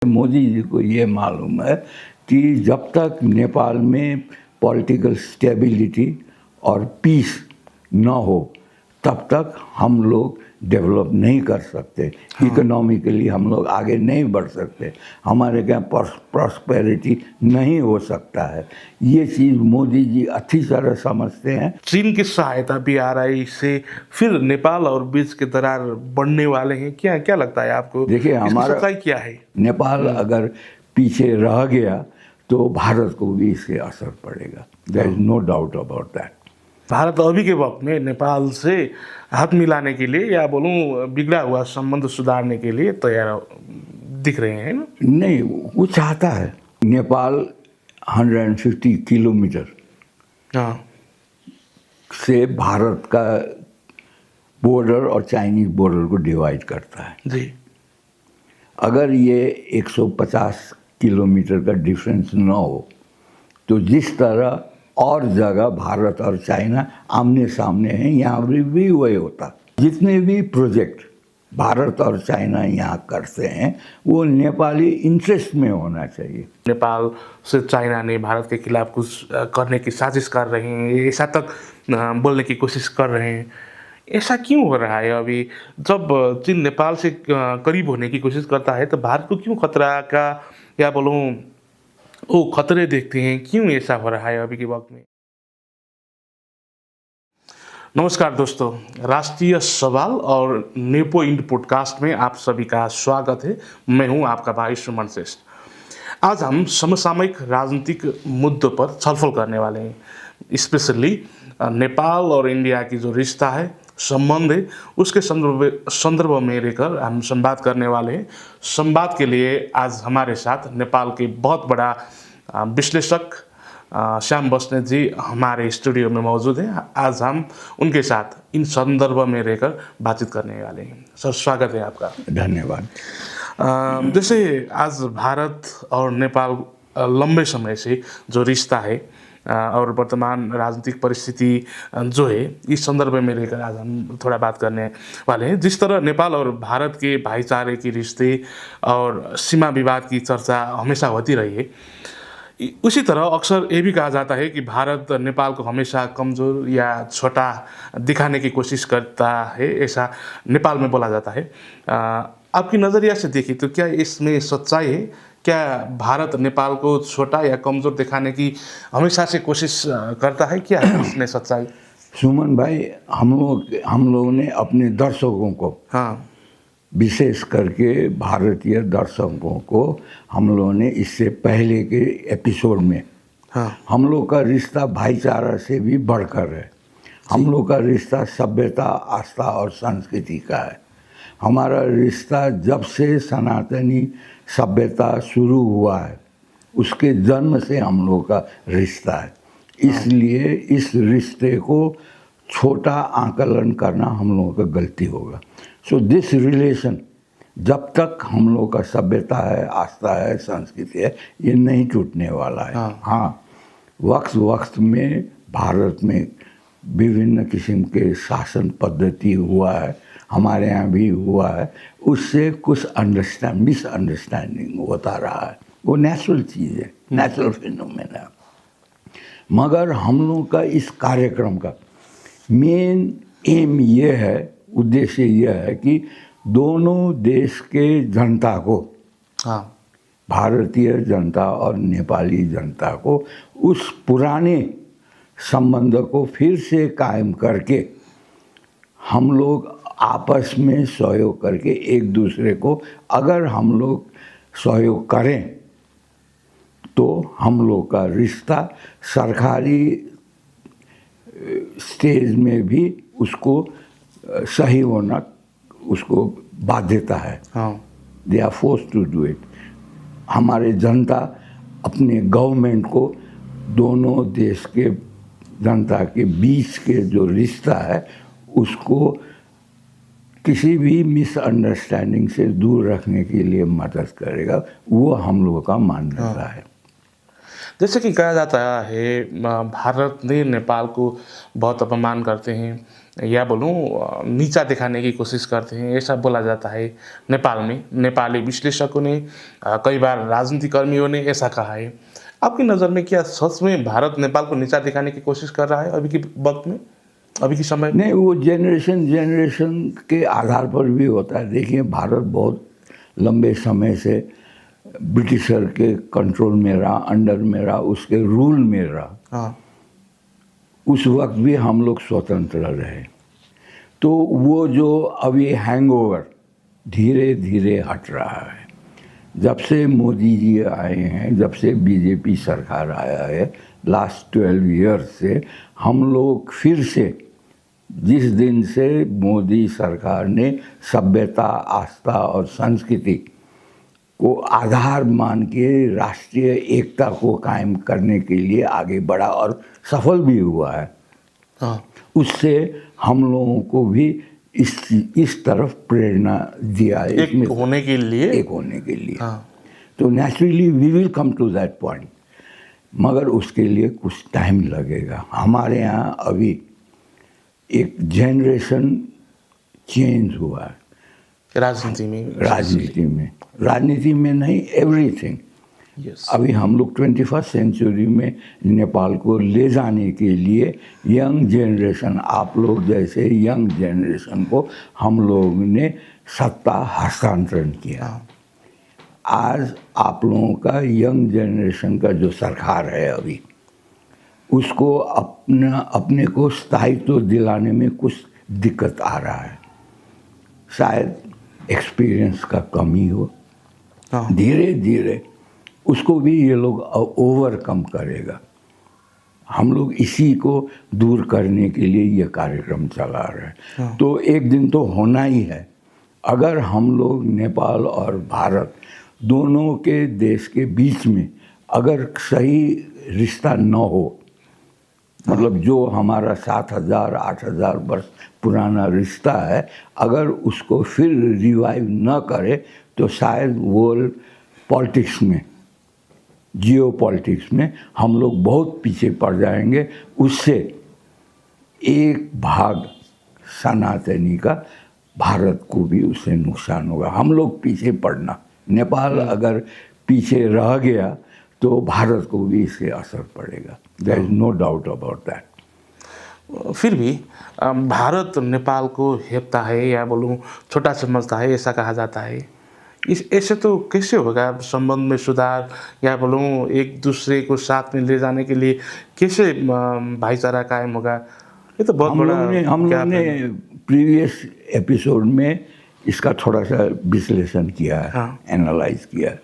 मोदी जी को ये मालूम है कि जब तक नेपाल में पॉलिटिकल स्टेबिलिटी और पीस न हो तब तक हम लोग डेवलप नहीं कर सकते। इकोनॉमिकली हम लोग आगे नहीं बढ़ सकते, हमारे क्या प्रॉस्पेरिटी नहीं हो सकता है। ये चीज़ मोदी जी अच्छी तरह समझते हैं। चीन की सहायता भी आ रही से फिर नेपाल और बीच के दरार बढ़ने वाले हैं। क्या क्या लगता है आपको? देखिए, इसकी हमारा सच्चाई क्या है? नेपाल अगर पीछे रह गया तो भारत को भी इससे असर पड़ेगा। There is no doubt about that. Bharat अभी के वक्त में नेपाल से हाथ मिलाने के लिए या बोलूं बिगड़ा हुआ संबंध सुधारने के लिए तैयार दिख रहे हैं ना? नहीं, वो चाहता है। नेपाल 150 किलोमीटर हाँ से भारत का बॉर्डर और चाइनीज बॉर्डर को डिवाइड करता है। जी। अगर ये 150 किलोमीटर का डिफरेंस न हो तो जिस तरह और जगह भारत और चाइना आमने सामने हैं, यहाँ भी वही होता। जितने भी प्रोजेक्ट भारत और चाइना यहाँ करते हैं वो नेपाली इंटरेस्ट में होना चाहिए। नेपाल से चाइना ने भारत के खिलाफ कुछ करने की साजिश कर रहे हैं, ऐसा तक बोलने की कोशिश कर रहे हैं। ऐसा क्यों हो रहा है? अभी जब चीन नेपाल से करीब होने की कोशिश करता है तो भारत को क्यों खतरा का या बोलूं वो खतरे देखते हैं? क्यों ऐसा हो रहा है अभी के वक्त में? नमस्कार दोस्तों, राष्ट्रीय सवाल और नेपो इंड पॉडकास्ट में आप सभी का स्वागत है। मैं हूं आपका भाई सुमन श्रेष्ठ। आज हम समसामयिक राजनीतिक मुद्दों पर छलफल करने वाले हैं। स्पेशली नेपाल और इंडिया की जो रिश्ता है, संबंध है, उसके संदर्भ में रहकर हम संवाद करने वाले हैं। संवाद के लिए आज हमारे साथ नेपाल के बहुत बड़ा विश्लेषक श्याम बस्नेत जी हमारे स्टूडियो में मौजूद हैं। आज हम उनके साथ इन संदर्भ में रहकर बातचीत करने वाले हैं। सर, स्वागत है आपका। धन्यवाद। जैसे आज भारत और नेपाल लंबे समय से जो रिश्ता है और वर्तमान राजनीतिक परिस्थिति जो है, इस संदर्भ में लेकर आज हम थोड़ा बात करने वाले हैं। जिस तरह नेपाल और भारत के भाईचारे के रिश्ते और सीमा विवाद की चर्चा हमेशा होती रही है, उसी तरह अक्सर ये भी कहा जाता है कि भारत नेपाल को हमेशा कमज़ोर या छोटा दिखाने की कोशिश करता है, ऐसा नेपाल में बोला जाता है। आपकी नज़रिया से देखिए तो क्या इसमें सच्चाई है? क्या भारत नेपाल को छोटा या कमज़ोर दिखाने की हमेशा से कोशिश करता है? क्या है इसमें सच्चाई? सुमन भाई, हम लोगों ने अपने दर्शकों को, हाँ, विशेष करके भारतीय दर्शकों को, हम लोगों ने इससे पहले के एपिसोड में हाँ, हम लोग का रिश्ता भाईचारा से भी बढ़कर है। हम लोग का रिश्ता सभ्यता, आस्था और संस्कृति का है। हमारा रिश्ता जब से सनातनी सभ्यता शुरू हुआ है उसके जन्म से हम लोग का रिश्ता है। इसलिए इस रिश्ते को छोटा आकलन करना हम लोगों का गलती होगा। सो दिस रिलेशन जब तक हम लोग का सभ्यता है, आस्था है, संस्कृति है, ये नहीं टूटने वाला है। हाँ, वक्त वक्त में भारत में विभिन्न किस्म के शासन पद्धति हुआ है, हमारे यहाँ भी हुआ है, उससे कुछ मिसअंडरस्टैंडिंग होता रहा है। वो नेचुरल चीज़ है, नेचुरल फिनोमेना है। मगर हम लोग का इस कार्यक्रम का मेन एम ये है, उद्देश्य यह है कि दोनों देश के जनता को, हाँ, भारतीय जनता और नेपाली जनता को, उस पुराने संबंध को फिर से कायम करके हम लोग आपस में सहयोग करके एक दूसरे को, अगर हम लोग सहयोग करें तो हम लोग का रिश्ता सरकारी स्टेज में भी उसको सही होना, उसको बाध्यता है। हाँ, they are force to do it. हमारे जनता अपने गवर्नमेंट को दोनों देश के जनता के बीच के जो रिश्ता है उसको किसी भी मिसअंडरस्टैंडिंग से दूर रखने के लिए मदद करेगा। वो हम लोगों का मान्यता है। जैसे कि कहा जाता है भारत ने नेपाल को बहुत अपमान करते हैं, या बोलूँ नीचा दिखाने की कोशिश करते हैं, ऐसा बोला जाता है नेपाल में। नेपाली विश्लेषकों ने कई बार राजनीतिक कर्मियों ने ऐसा कहा है। आपकी नज़र में क्या सच में भारत नेपाल को नीचा दिखाने की कोशिश कर रहा है अभी के वक्त में, अभी के समय में? नहीं, वो जनरेशन के आधार पर भी होता है। देखिए, भारत बहुत लंबे समय से ब्रिटिशर के कंट्रोल में रहा, अंडर में रहा, उसके रूल में रहा। हाँ, उस वक्त भी हम लोग स्वतंत्र रहे। तो वो जो अभी हैंगओवर धीरे धीरे हट रहा है। जब से मोदी जी आए हैं, जब से बीजेपी सरकार आया है, लास्ट 12 ईयर्स से हम लोग फिर से, जिस दिन से मोदी सरकार ने सभ्यता, आस्था और संस्कृति को आधार मान के राष्ट्रीय एकता को कायम करने के लिए आगे बढ़ा और सफल भी हुआ है। हाँ, उससे हम लोगों को भी इस तरफ प्रेरणा दिया है, एक होने के लिए। एक होने के लिए। हाँ, तो naturally we will come to that point, मगर उसके लिए कुछ टाइम लगेगा। हमारे यहाँ अभी एक जनरेशन चेंज हुआ है राजनीति में नहीं, एवरीथिंग। यस, अभी हम लोग 21st सेंचुरी में नेपाल को ले जाने के लिए यंग जनरेशन, आप लोग जैसे यंग जनरेशन को हम लोग ने सत्ता हस्तांतरण किया। आज आप लोगों का यंग जनरेशन का जो सरकार है अभी, उसको अपने को स्थायित्व दिलाने में कुछ दिक्कत आ रहा है। शायद एक्सपीरियंस का कमी हो। धीरे धीरे उसको भी ये लोग ओवरकम करेगा। हम लोग इसी को दूर करने के लिए ये कार्यक्रम चला रहे हैं। तो एक दिन तो होना ही है। अगर हम लोग नेपाल और भारत दोनों के देश के बीच में अगर सही रिश्ता न हो, मतलब जो हमारा 7,000 8,000 वर्ष पुराना रिश्ता है, अगर उसको फिर रिवाइव न करे तो शायद वर्ल्ड पॉलिटिक्स में, जियो पॉलिटिक्स में हम लोग बहुत पीछे पड़ जाएंगे। उससे एक भाग सनातनी का भारत को भी उससे नुकसान होगा। हम लोग पीछे पड़ना, नेपाल अगर पीछे रह गया तो भारत को भी इससे असर पड़ेगा। There is no doubt about that. फिर भी भारत नेपाल को हेपता है या बोलूँ छोटा समझता है, ऐसा कहा जाता है। ऐसे तो कैसे होगा संबंध में सुधार, या बोलूँ एक दूसरे को साथ में ले जाने के लिए कैसे भाईचारा कायम होगा? ये तो बहुत बड़ा। हम लोग ने प्रीवियस एपिसोड में इसका थोड़ा सा विश्लेषण किया है, एनालाइज किया है।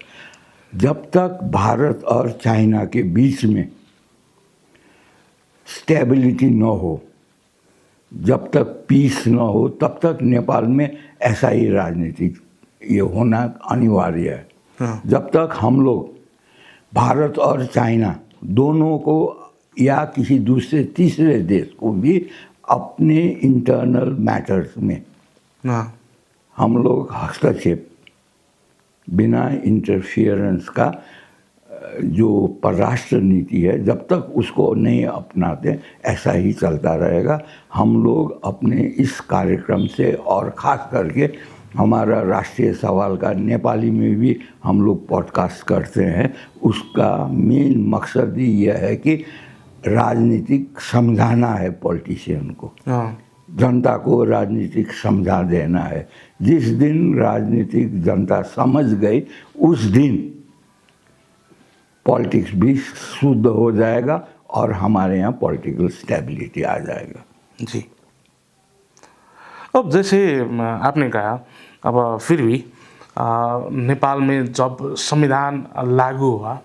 जब तक भारत और चाइना के बीच में स्टेबिलिटी न हो, जब तक पीस न हो, तब तक नेपाल में ऐसा ही राजनीतिक ये होना अनिवार्य है। जब तक हम लोग भारत और चाइना दोनों को या किसी दूसरे तीसरे देश को भी अपने इंटरनल मैटर्स में हम लोग हस्तक्षेप बिना इंटरफियरेंस का जो परराष्ट्र नीति है, जब तक उसको नहीं अपनाते ऐसा ही चलता रहेगा। हम लोग अपने इस कार्यक्रम से, और ख़ास करके हमारा राष्ट्रीय सवाल का नेपाली में भी हम लोग पॉडकास्ट करते हैं, उसका मेन मकसद ही यह है कि राजनीतिक समझाना है पॉलिटिशियन को, जनता को राजनीतिक समझा देना है। जिस दिन राजनीतिक जनता समझ गई, उस दिन पॉलिटिक्स भी शुद्ध हो जाएगा और हमारे यहाँ पॉलिटिकल स्टेबिलिटी आ जाएगा। जी, अब जैसे आपने कहा, अब फिर भी नेपाल में जब संविधान लागू हुआ,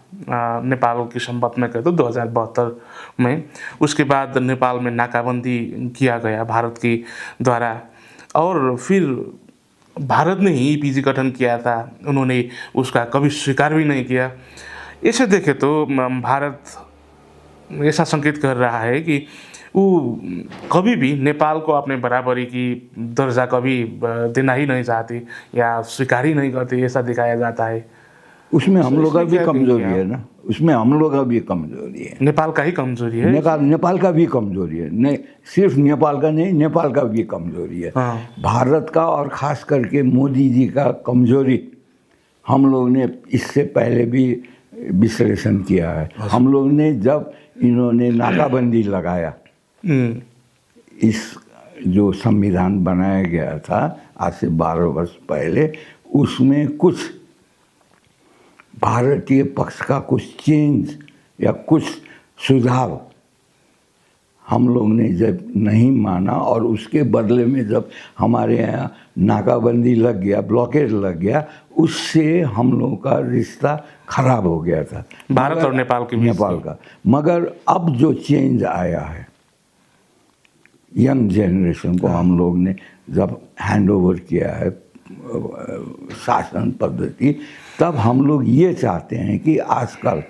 नेपाल की संबंध में कहते 2072 में, उसके बाद नेपाल में नाकाबंदी किया गया भारत के द्वारा, और फिर भारत ने ही पीजी गठन किया था, उन्होंने उसका कभी स्वीकार भी नहीं किया। ऐसे देखे तो भारत ऐसा संकेत कर रहा है कि वो कभी भी नेपाल को अपने बराबरी की दर्जा कभी देना ही नहीं चाहती या स्वीकार ही नहीं करती, ऐसा दिखाया जाता है। उसमें हम लोग का इसमें भी क्या कमजोरी देंगे है ना, उसमें हम लोग का भी कमजोरी है। नेपाल का ही कमजोरी है। नेपाल का भी कमजोरी है, नहीं सिर्फ नेपाल का नहीं, नेपाल का भी कमजोरी है। हाँ। भारत का और खास करके मोदी जी का कमजोरी हम लोग ने इससे पहले भी विश्लेषण किया है। हम लोग ने जब इन्होंने नाकाबंदी लगाया, इस जो संविधान बनाया गया था आज से 12 वर्ष पहले, उसमें कुछ भारतीय पक्ष का कुछ चेंज या कुछ सुझाव हम लोग ने जब नहीं माना, और उसके बदले में जब हमारे यहाँ नाकाबंदी लग गया, ब्लॉकेज लग गया, उससे हम लोगों का रिश्ता खराब हो गया था भारत और नेपाल के बीच। नेपाल का। मगर अब जो चेंज आया है, यंग जनरेशन को हम लोग ने जब हैंड ओवर किया है शासन पद्धति, तब हम लोग ये चाहते हैं कि आजकल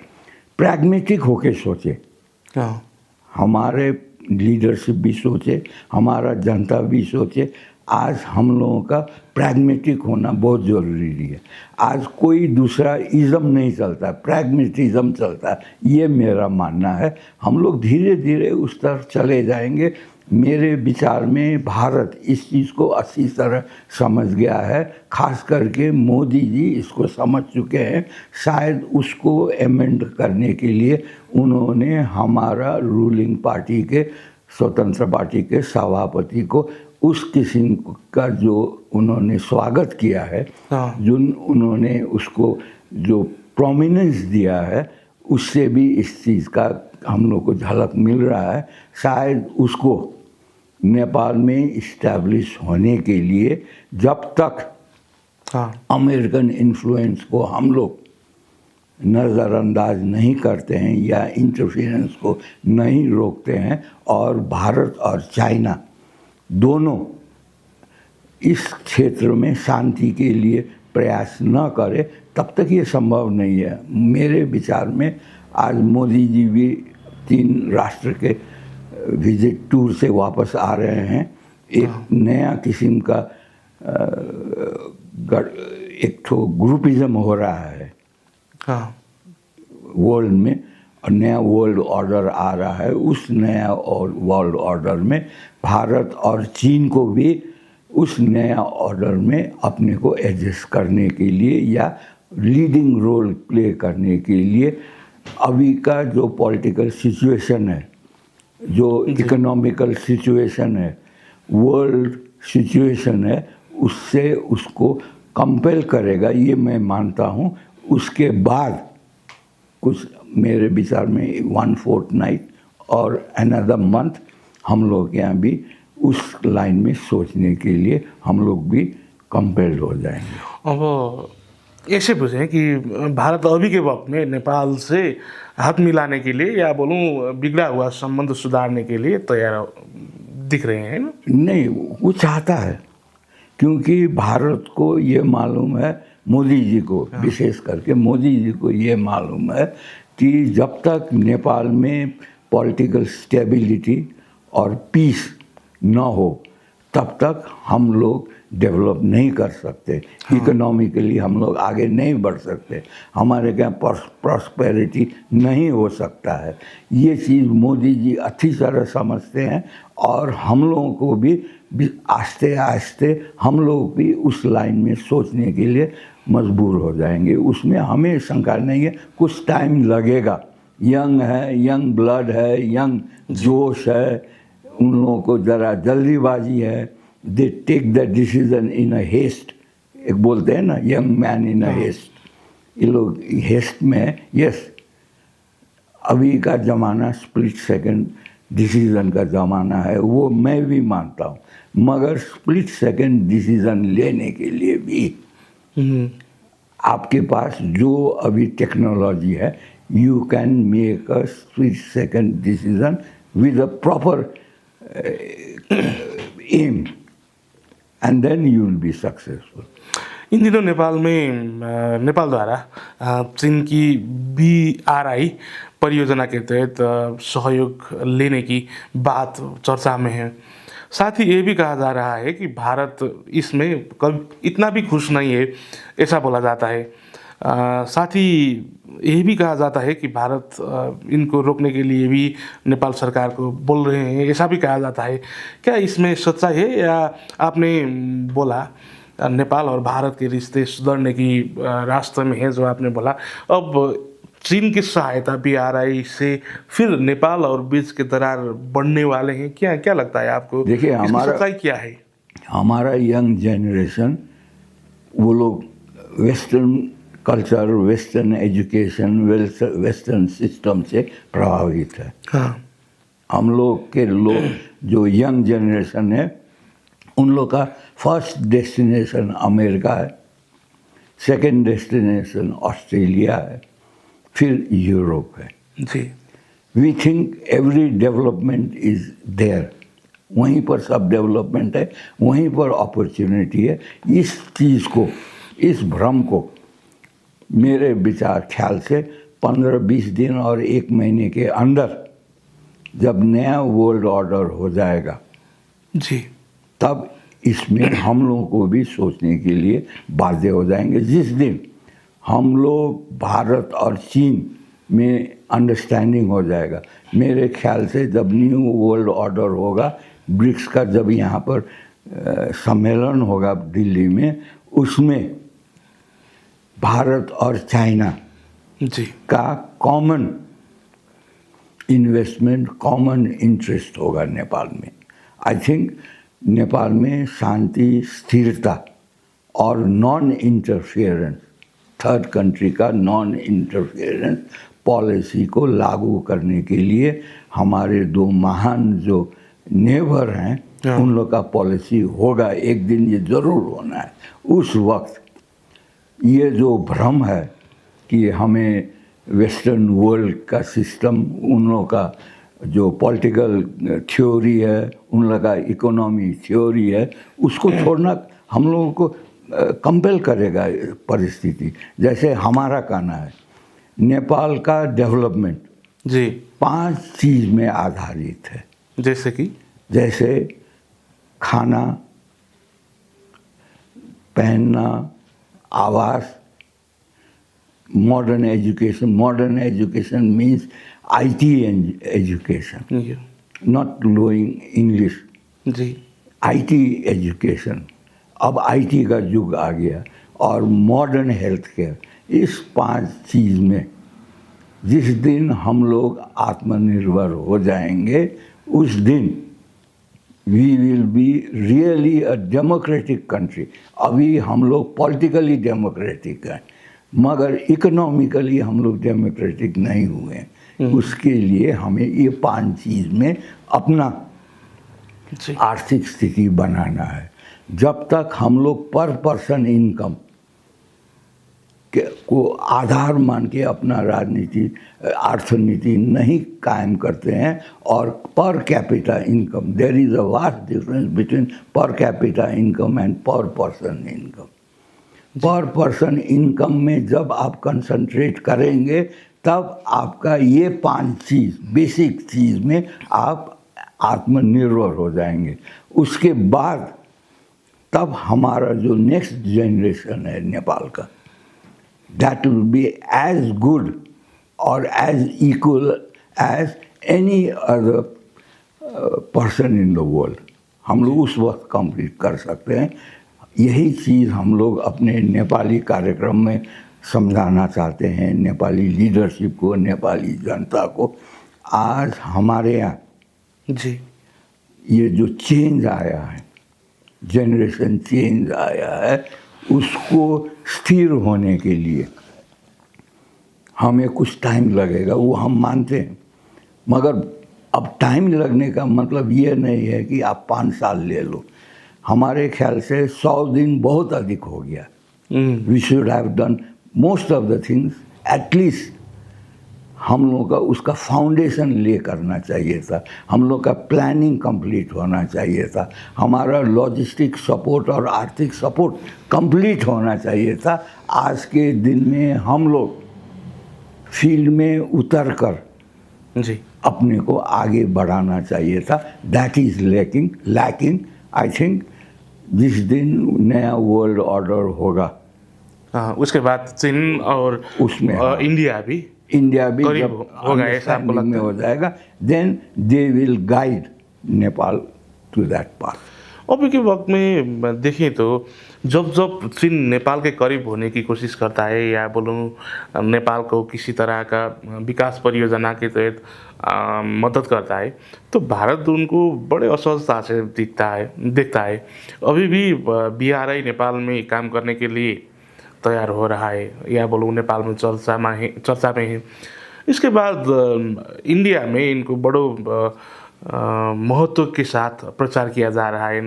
प्रैग्मेटिक होके सोचे, हमारे लीडरशिप भी सोचे, हमारा जनता भी सोचे। आज हम लोगों का प्रैग्मेटिक होना बहुत ज़रूरी है। आज कोई दूसरा इज़म नहीं चलता, प्रैग्मेटिज्म चलता है, ये मेरा मानना है। हम लोग धीरे धीरे उस तरफ चले जाएंगे। मेरे विचार में भारत इस चीज़ को अच्छी तरह समझ गया है, खास करके मोदी जी इसको समझ चुके हैं। शायद उसको एमेंड करने के लिए उन्होंने हमारा रूलिंग पार्टी के, स्वतंत्र पार्टी के सभापति को उस किस्म का जो उन्होंने स्वागत किया है, जो उन्होंने उसको जो प्रोमिनेंस दिया है, उससे भी इस चीज़ का हम लोग को झलक मिल रहा है। शायद उसको नेपाल में इस्टेब्लिश होने के लिए जब तक अमेरिकन इन्फ्लुएंस को हम लोग नज़रअंदाज नहीं करते हैं या इंटरफेरेंस को नहीं रोकते हैं, और भारत और चाइना दोनों इस क्षेत्र में शांति के लिए प्रयास न करें, तब तक ये संभव नहीं है। मेरे विचार में आज मोदी जी भी 3 राष्ट्र के विजिट टूर से वापस आ रहे हैं। एक नया किस्म का एक तो ग्रुपिज्म हो रहा है वर्ल्ड में, और नया वर्ल्ड ऑर्डर आ रहा है। उस नया और वर्ल्ड ऑर्डर में भारत और चीन को भी उस नया ऑर्डर में अपने को एडजस्ट करने के लिए या लीडिंग रोल प्ले करने के लिए अभी का जो पॉलिटिकल सिचुएशन है, जो इकोनॉमिकल सिचुएशन है, वर्ल्ड सिचुएशन है, उससे उसको कंपेल करेगा, ये मैं मानता हूँ। उसके बाद कुछ मेरे विचार में 1 फोर्टनाइट और अनदर मंथ हम लोग के यहाँ भी उस लाइन में सोचने के लिए हम लोग भी कंपेल्ड हो जाएंगे। अब ऐसे पूछें कि भारत अभी के वक्त में नेपाल से हाथ मिलाने के लिए या बोलूँ बिगड़ा हुआ संबंध सुधारने के लिए तैयार दिख रहे हैं ना? नहीं, वो चाहता है, क्योंकि भारत को ये मालूम है, मोदी जी को विशेष करके मोदी जी को ये मालूम है कि जब तक नेपाल में पॉलिटिकल स्टेबिलिटी और पीस न हो, तब तक हम लोग डेवलप नहीं कर सकते। इकोनॉमिकली हम लोग आगे नहीं बढ़ सकते, हमारे यहाँ प्रॉस्पेरिटी नहीं हो सकता है। ये चीज़ मोदी जी अच्छी तरह समझते हैं, और हम लोगों को भी आस्ते आस्ते हम लोग भी उस लाइन में सोचने के लिए मजबूर हो जाएंगे। उसमें हमें शंका नहीं है, कुछ टाइम लगेगा। यंग है, यंग ब्लड है, यंग जोश है, उन लोगों को ज़रा जल्दीबाजी है। They take the decision in a haste, एक बोलते हैं ना, young man in a haste. ये लोग हेस्ट में, यस, अभी का ज़माना स्प्लिट सेकंड डिसीज़न का ज़माना है, वो मैं भी मानता हूँ। मगर स्प्लिट सेकंड डिसीज़न लेने के लिए भी आपके पास जो अभी टेक्नोलॉजी है, you can make a split second decision with a proper aim, and then you will be successful. इन दिनों नेपाल में नेपाल द्वारा चीन की BRI परियोजना के तहत सहयोग लेने की बात चर्चा में है। साथ ही ये भी कहा जा रहा है कि भारत इसमें कभी इतना भी खुश नहीं है, ऐसा बोला जाता है। साथ ही यही भी कहा जाता है कि भारत इनको रोकने के लिए भी नेपाल सरकार को बोल रहे हैं, ऐसा भी कहा जाता है। क्या इसमें सच्चाई है, या आपने बोला नेपाल और भारत के रिश्ते सुधरने की रास्ते में है, जो आपने बोला, अब चीन की सहायता भी आ रही है, इससे फिर नेपाल और बीच के दरार बढ़ने वाले हैं? क्या क्या लगता है आपको? देखिए, इसकी सच्चाई क्या है? हमारा यंग जनरेशन, वो लोग western culture, western education, western system से प्रभावित है। हाँ, हम लोग के जो यंग जनरेशन है, उन लोग का फर्स्ट डेस्टिनेशन अमेरिका है, सेकंड डेस्टिनेशन ऑस्ट्रेलिया है, फिर यूरोप है। जी, we think every development is there, वहीं पर सब डेवलपमेंट है, वहीं पर अपॉर्चुनिटी है। इस चीज़ को, इस भ्रम को मेरे विचार ख्याल से 15-20 दिन और 1 महीने के अंदर जब नया वर्ल्ड ऑर्डर हो जाएगा, जी, तब इसमें हम लोगों को भी सोचने के लिए बाध्य हो जाएंगे। जिस दिन हम लोग भारत और चीन में अंडरस्टैंडिंग हो जाएगा, मेरे ख्याल से जब न्यू वर्ल्ड ऑर्डर होगा, ब्रिक्स का जब यहाँ पर सम्मेलन होगा दिल्ली में, उसमें भारत और चाइना जी, का कॉमन इन्वेस्टमेंट, कॉमन इंटरेस्ट होगा नेपाल में। आई थिंक नेपाल में शांति, स्थिरता और नॉन इंटरफेरेंस, थर्ड कंट्री का नॉन इंटरफेरेंस पॉलिसी को लागू करने के लिए हमारे दो महान जो नेबर हैं, उन लोग का पॉलिसी होगा। एक दिन ये ज़रूर होना है। उस वक्त ये जो भ्रम है कि हमें वेस्टर्न वर्ल्ड का सिस्टम, उन लोगों का जो पॉलिटिकल थ्योरी है, उन लोगों का इकोनॉमी थ्योरी है, उसको छोड़ना हम लोगों को कंपेल करेगा परिस्थिति। जैसे हमारा कहना है, नेपाल का डेवलपमेंट जी, 5 चीज़ में आधारित है। जैसे खाना, पहनना, आवास, modern education. Modern education means IT education, not lowing English. जी, IT एजुकेशन, अब IT का युग आ गया, और मॉडर्न हेल्थ केयर। इस 5 चीज़ में जिस दिन हम लोग आत्मनिर्भर हो जाएंगे, उस दिन we will be really a democratic country. अभी हम लोग पॉलिटिकली डेमोक्रेटिक हैं, मगर इकोनॉमिकली हम लोग डेमोक्रेटिक नहीं हुए हैं। उसके लिए हमें ये 5 चीज़ में अपना आर्थिक स्थिति बनाना है। जब तक हम लोग पर पर्सन इनकम को आधार मान के अपना राजनीति, अर्थनीति नहीं कायम करते हैं, और per capita income, there is a vast difference between per capita income and per person income. Per person income में जब आप कंसंट्रेट करेंगे, तब आपका ये 5 चीज़, बेसिक चीज़ में आप आत्मनिर्भर हो जाएंगे। उसके बाद तब हमारा जो नेक्स्ट जनरेशन है नेपाल का, that will be as good और as equal as any other person in the world. हम लोग उस वक्त कंप्लीट कर सकते हैं। यही चीज़ हम लोग अपने नेपाली कार्यक्रम में समझाना चाहते हैं, नेपाली लीडरशिप को, नेपाली जनता को। आज हमारे यहाँ जी, ये जो चेंज आया है, जनरेशन चेंज आया है, उसको स्थिर होने के लिए हमें कुछ टाइम लगेगा, वो हम मानते हैं। मगर अब टाइम लगने का मतलब ये नहीं है कि आप 5 साल ले लो। हमारे ख्याल से 100 दिन बहुत अधिक हो गया। We should have done most of the things, at least हम लोगों का उसका फाउंडेशन ले करना चाहिए था, हम लोग का प्लानिंग कंप्लीट होना चाहिए था, हमारा लॉजिस्टिक सपोर्ट और आर्थिक सपोर्ट कंप्लीट होना चाहिए था। आज के दिन में हम लोग फील्ड में उतर कर जी, अपने को आगे बढ़ाना चाहिए था। That is lacking. I think जिस दिन नया वर्ल्ड ऑर्डर होगा, उसके बाद चीन और उसमें इंडिया भी इंडिया भी करीब जब होगा, ऐसा आपको अंडरस्टैंडिंग में लगता हो जाएगा, then they will guide Nepal to that path. अभी के वक्त में देखें तो जब जब चीन नेपाल के करीब होने की कोशिश करता है या बोलूँ नेपाल को किसी तरह का विकास परियोजना के तहत मदद करता है, तो भारत उनको बड़े असहजता से देखता है। अभी भी BRI नेपाल में काम करने के लिए तैयार हो रहा है या बोलूँ नेपाल में चर्चा में है। इसके बाद इंडिया में इनको बड़ो महत्व के साथ प्रचार किया जा रहा है।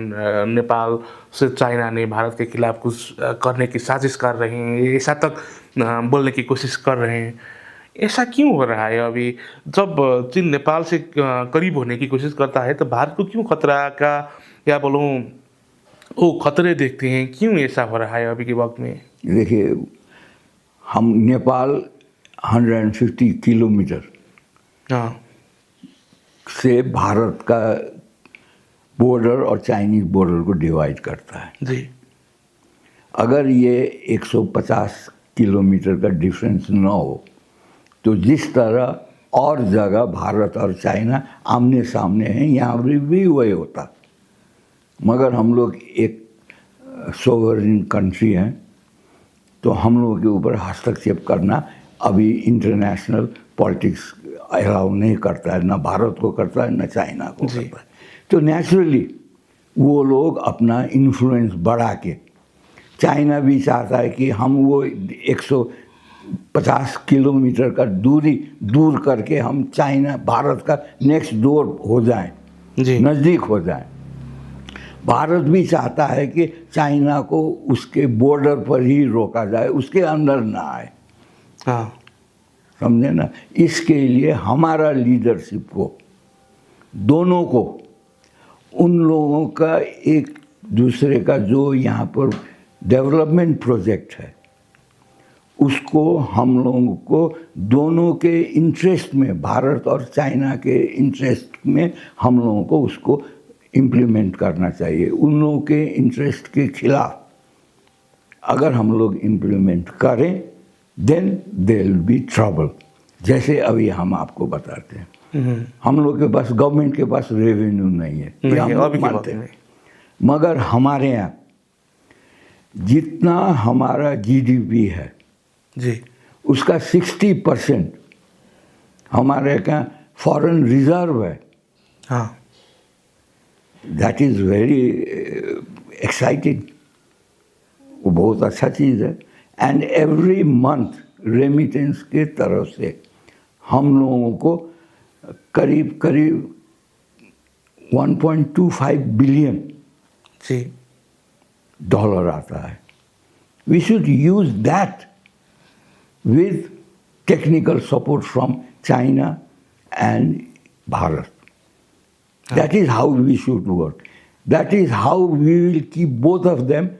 नेपाल से चाइना ने भारत के खिलाफ कुछ करने की साजिश कर रहे हैं, ऐसा तक बोलने की कोशिश कर रहे हैं। ऐसा क्यों हो रहा है? अभी जब चीन नेपाल से करीब होने की कोशिश करता है तो भारत को क्यों खतरा का या बोलूँ वो खतरे देखते हैं? क्यों ऐसा हो रहा है अभी के वक्त में? देखिए, हम नेपाल 150 किलोमीटर हाँ से भारत का बॉर्डर और चाइनीज बॉर्डर को डिवाइड करता है। जी अगर ये 150 किलोमीटर का डिफरेंस ना हो तो जिस तरह और जगह भारत और चाइना आमने सामने हैं, यहाँ भी वही होता। मगर हम लोग एक सोवरेन कंट्री हैं, तो हम लोगों के ऊपर हस्तक्षेप करना अभी इंटरनेशनल पॉलिटिक्स अलाउ नहीं करता है, ना भारत को करता है ना चाइना को करता है। तो नेचुरली वो लोग अपना इन्फ्लुएंस बढ़ा के, चाइना भी चाहता है कि हम वो 150 किलोमीटर का दूर करके हम चाइना भारत का नेक्स्ट डोर हो जाएं, नज़दीक हो जाएं। भारत भी चाहता है कि चाइना को उसके बॉर्डर पर ही रोका जाए, उसके अंदर ना आए। हाँ समझे ना? इसके लिए हमारा लीडरशिप को, दोनों को, उन लोगों का एक दूसरे का जो यहाँ पर डेवलपमेंट प्रोजेक्ट है उसको हम लोगों को दोनों के इंटरेस्ट में, भारत और चाइना के इंटरेस्ट में हम लोगों को उसको इम्प्लीमेंट करना चाहिए। उन लोगों के इंटरेस्ट के खिलाफ अगर हम लोग इम्प्लीमेंट करें then there will be trouble. जैसे अभी हम आपको बताते हैं, हम लोग के पास, गवर्नमेंट के पास रेवेन्यू नहीं है, ये हम लोग मानते हैं। मगर हमारे यहाँ जितना हमारा GDP है जी, उसका 60% हमारे यहाँ फॉरेन रिजर्व है। हाँ दैट इज़ वेरी एक्साइटिंग, वो बहुत अच्छा चीज़ है। एंड एवरी मंथ रेमिटेंस के तरफ से हम लोगों को करीब 1.25 बिलियन जी डॉलर आता है। We should use that with technical support from China and Bharat. That is how we should work. That is how we will keep both of them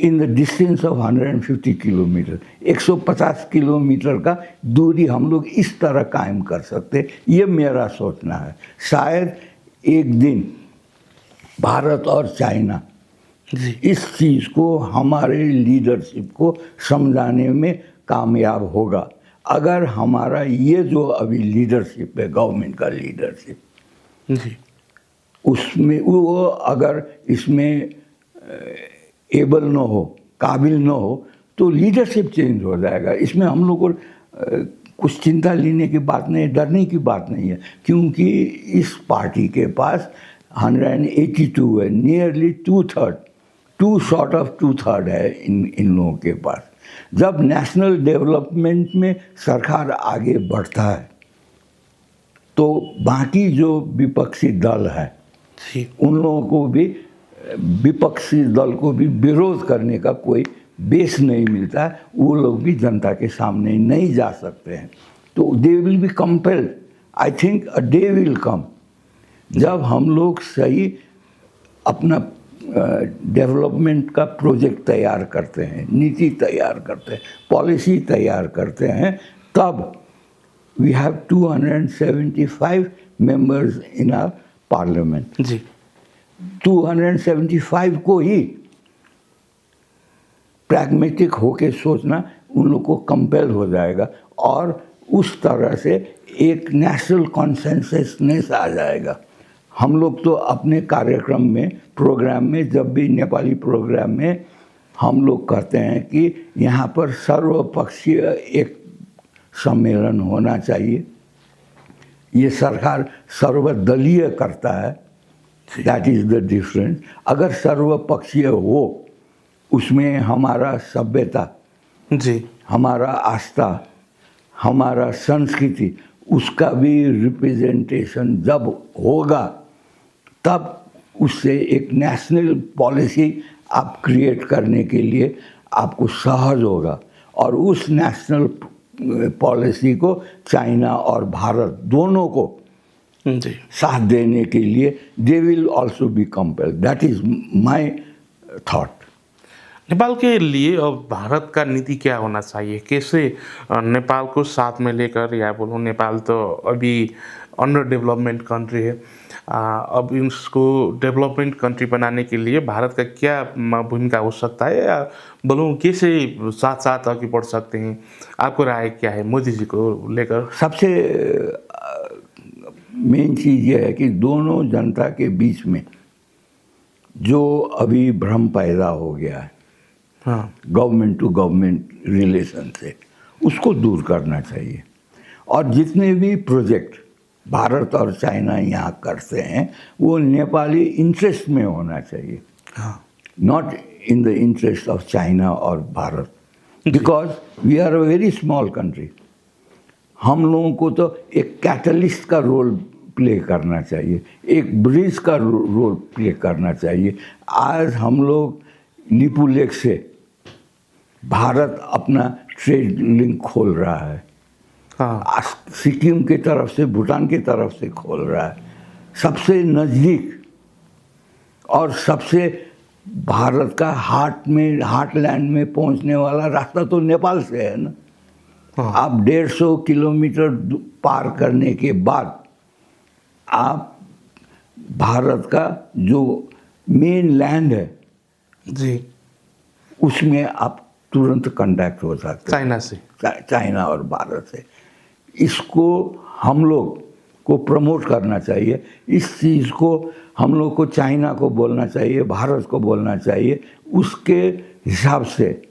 in the distance of 150 kilometre. 150 kilometre का दूरी हम लोग इस तरह कायम कर सकते, ये मेरा सोचना है। शायद एक दिन भारत और चाइना इस चीज़ को, हमारे लीडरशिप को समझाने में कामयाब होगा। अगर हमारा ये जो अभी लीडरशिप है, गवर्नमेंट का लीडरशिप, जी उसमें वो अगर इसमें एबल न हो, काबिल न हो, तो लीडरशिप चेंज हो जाएगा। इसमें हम लोग को कुछ चिंता लेने की बात नहीं है, डरने की बात नहीं है, क्योंकि इस पार्टी के पास 182 है, नियरली 2 शॉर्ट ऑफ 2/3 है इन लोगों के पास। जब नेशनल डेवलपमेंट में सरकार आगे बढ़ता है तो बाकी जो विपक्षी दल है उन लोगों को भी, विपक्षी दल को भी विरोध करने का कोई बेस नहीं मिलता है। वो लोग भी जनता के सामने नहीं जा सकते हैं, तो they will be compelled. I think a day will come जब हम लोग सही अपना डेवलपमेंट का प्रोजेक्ट तैयार करते हैं, नीति तैयार करते हैं, पॉलिसी तैयार करते हैं, तब we have 275 members in our parliament. जी 275 को ही प्रैग्मेटिक होके सोचना उन लोग को कंपेल हो जाएगा और उस तरह से एक नेशनल कॉन्सेंससनेस आ जाएगा। हम लोग तो अपने कार्यक्रम में, प्रोग्राम में, जब भी नेपाली प्रोग्राम में हम लोग कहते हैं कि यहाँ पर सर्वपक्षीय एक सम्मेलन होना चाहिए। ये सरकार सर्वदलीय करता है, दैट इज़ द डिफरेंस। अगर सर्वपक्षीय हो, उसमें हमारा सभ्यता जी, हमारा आस्था, हमारा संस्कृति, उसका भी रिप्रेजेंटेशन जब होगा, तब उससे एक नेशनल पॉलिसी आप क्रिएट करने के लिए आपको सहज होगा। और उस नेशनल पॉलिसी को चाइना और भारत दोनों को जी, साथ देने के लिए they will also be compelled. That is my thought. Nepal के लिए अब भारत का नीति क्या होना चाहिए? कैसे नेपाल को साथ में लेकर, या बोलूँ नेपाल तो अभी अंडर डेवलपमेंट कंट्री है, अब इसको डेवलपमेंट कंट्री बनाने के लिए भारत का क्या भूमिका हो सकता है, या बोलूँ कैसे साथ साथ आगे बढ़ सकते हैं? आपको राय क्या है मोदी जी को लेकर? सबसे मेन चीज़ ये है कि दोनों जनता के बीच में जो अभी भ्रम पैदा हो गया है, हाँ, गवर्नमेंट टू गवर्नमेंट रिलेशन से, उसको दूर करना चाहिए। और जितने भी प्रोजेक्ट भारत और चाइना यहाँ करते हैं वो नेपाली इंटरेस्ट में होना चाहिए, हाँ, not in the interest of China और Bharat, because we are a very small country. हम लोगों को तो एक कैटलिस्ट का रोल प्ले करना चाहिए, एक ब्रिज का रोल प्ले करना चाहिए। आज हम लोग लिपू लेक से भारत अपना ट्रेड लिंक खोल रहा है, हाँ, सिक्किम की तरफ से, भूटान की तरफ से खोल रहा है। सबसे नज़दीक और सबसे भारत का हार्टलैंड में पहुंचने वाला रास्ता तो नेपाल से है ना। हाँ, आप 150 किलोमीटर पार करने के बाद आप भारत का जो मेन लैंड है जी, उसमें आप तुरंत कांटेक्ट हो सकते हैं चाइना से। चाइना और भारत से। इसको हम लोग को प्रमोट करना चाहिए। इस चीज़ को हम लोग को चाइना को बोलना चाहिए, भारत को बोलना चाहिए। उसके हिसाब से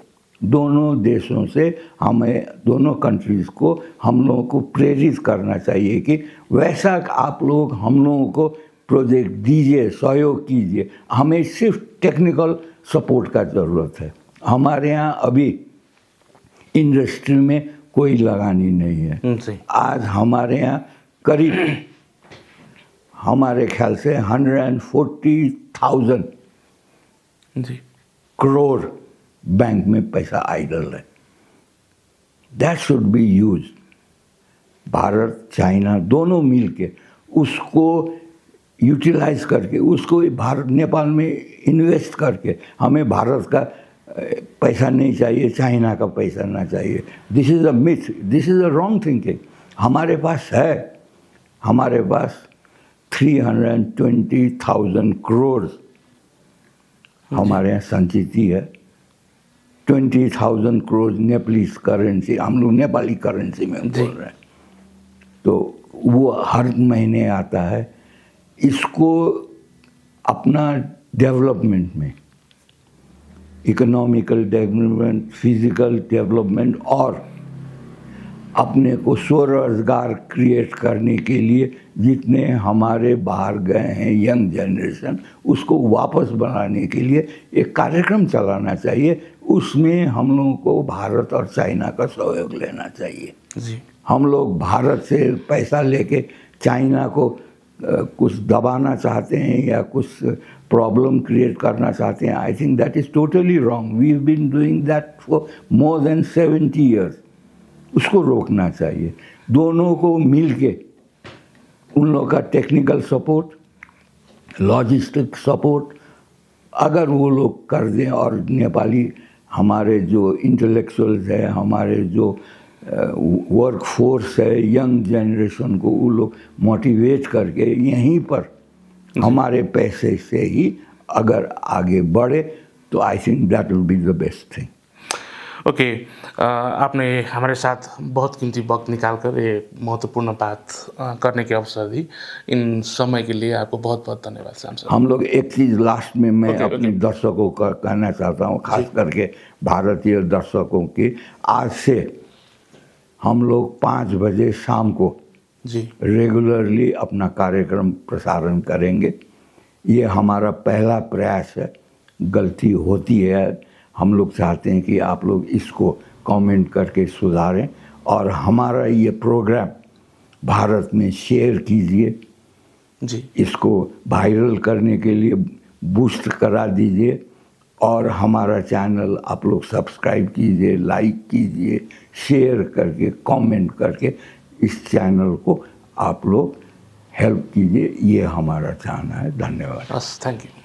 दोनों देशों से हमें, दोनों कंट्रीज़ को हम लोगों को प्रेरित करना चाहिए कि वैसा आप लोग हम लोगों को प्रोजेक्ट दीजिए, सहयोग कीजिए। हमें सिर्फ टेक्निकल सपोर्ट का ज़रूरत है। हमारे यहाँ अभी इंडस्ट्री में कोई लगानी नहीं है। जी, आज हमारे यहाँ करीब हमारे ख्याल से 140,000 जी, करोड़ बैंक में पैसा आइडल है। That should be use. Bharat China दोनों मिल के उसको यूटिलाइज करके, उसको भारत नेपाल में इन्वेस्ट करके, हमें भारत का पैसा नहीं चाहिए, चाइना का पैसा ना चाहिए। This is a myth, this is a wrong thinking. हमारे पास है, हमारे पास 320,000 करोड़ हमारे यहाँ संचिति है। 20,000 करोड़ नेपालीज करेंसी, हम लोग नेपाली करेंसी में बोल रहे हैं, तो वो हर महीने आता है। इसको अपना डेवलपमेंट में, इकोनॉमिकल डेवलपमेंट, फिजिकल डेवलपमेंट और अपने को स्वरोजगार क्रिएट करने के लिए जितने हमारे बाहर गए हैं यंग जनरेशन, उसको वापस बनाने के लिए एक कार्यक्रम चलाना चाहिए। उसमें हम लोगों को भारत और चाइना का सहयोग लेना चाहिए। जी, हम लोग भारत से पैसा लेके चाइना को कुछ दबाना चाहते हैं या कुछ प्रॉब्लम क्रिएट करना चाहते हैं। I think that is totally wrong. We have been doing that for more than 70 years. उसको रोकना चाहिए। दोनों को मिल के उन लोगों का टेक्निकल सपोर्ट, लॉजिस्टिक सपोर्ट अगर वो लोग कर दें, और नेपाली हमारे जो इंटेलेक्चुअल्स है, हमारे जो वर्क फोर्स है, यंग जनरेशन को वो लोग मोटिवेट करके यहीं पर हमारे पैसे से ही अगर आगे बढ़े, तो आई think that will be the best thing. Okay, आपने हमारे साथ बहुत कीमती वक्त निकाल कर ये महत्वपूर्ण बात करने के अवसर दी। इन समय के लिए आपको बहुत बहुत धन्यवाद श्याम सर। हम लोग एक चीज़ लास्ट में मैं ओके, अपने दर्शकों का कहना चाहता हूँ, खास करके भारतीय दर्शकों की, आज से हम लोग 5 बजे शाम को जी रेगुलरली अपना कार्यक्रम प्रसारण करेंगे। ये हमारा पहला प्रयास है, गलती होती है, हम लोग चाहते हैं कि आप लोग इसको कमेंट करके सुधारें और हमारा ये प्रोग्राम भारत में शेयर कीजिए, जी इसको वायरल करने के लिए बूस्ट करा दीजिए और हमारा चैनल आप लोग सब्सक्राइब कीजिए, लाइक कीजिए, शेयर करके, कमेंट करके इस चैनल को आप लोग हेल्प कीजिए। ये हमारा चाहना है। धन्यवाद। बस, थैंक यू।